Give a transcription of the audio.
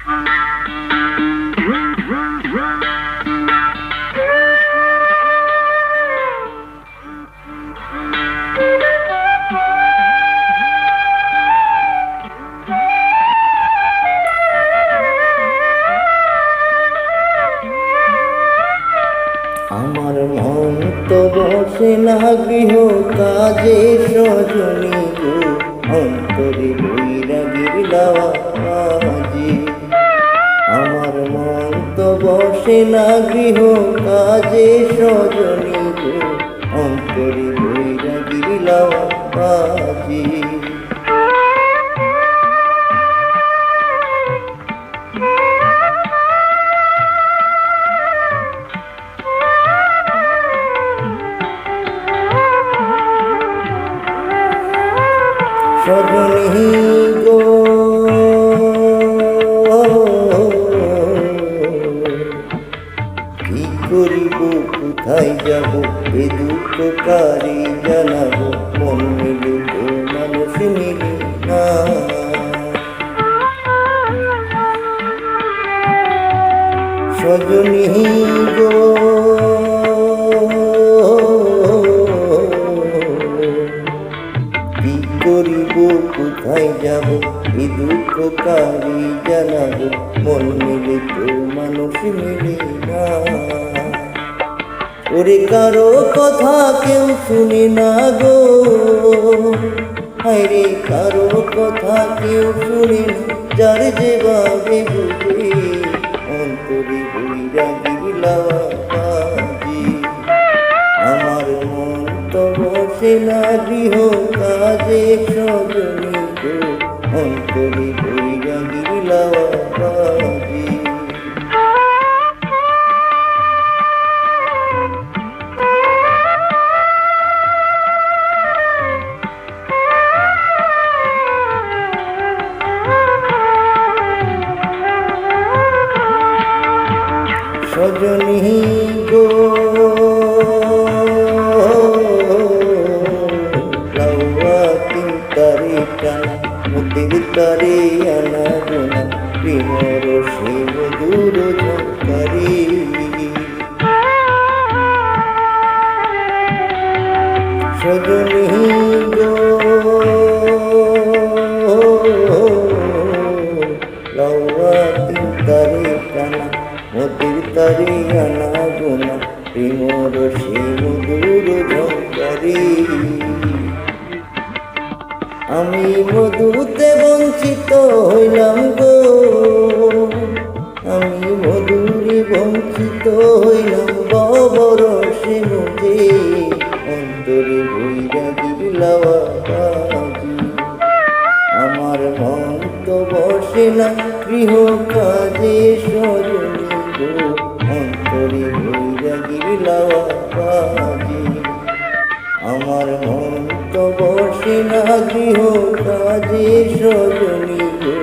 আমার মন তো বসে না গৃহ কাজে সজনী গো, অন্তরে বৈরাগীর লাওয়াজি। আমার মন তো বসে না গৃহ কাজে সজনী গো, অন্তরে বৈরাগীর লাওয়াজি। সজনী গো কি করিব, কোথায় যাব, এ দুঃখ কারি জানাবো, মন মিলে তো মানুষ মিলে না। সজনী গো কি করিব, কোথায় যাব, এ দুঃখ কারি জানাবো, মন মিলে তো মানুষ মিলে না। ওরে কারো কথা কেউ শুনে না গো, হায়রে কারো কথা কেউ শুনে না, যার যেভাবে বুঝে অন্তরে বৈরাগীর লাওয়াজি। আমার মন তো বসে না গৃহ কাজে সজনী গো, অন্তরে বৈরাগীর লাওয়াজি। সজনী গো লাউয়া তিন তারে টানা, মুতির তারে আনা গোনা, প্রেমর সে মধুর ঝঙ্কারি। সজনী গো লাউয়া তিন তারে টানা, মতির তারে আনা গোনা, প্রেমর সে মধুর ঝঙ্কারি। আমি মধুতে বঞ্চিত হইলাম গো, আমি মধুরে বঞ্চিত হইলাম, বরসে মধ্যে অন্তরে বৈরাগীর লাওয়াজি। আমার মন তো বসে না গৃহ কাজে সজনী গো, অন্তরে বৈরাগীর লাওয়াজি। আমার মন তো বসে না গৃহ কাজে সজনী গো,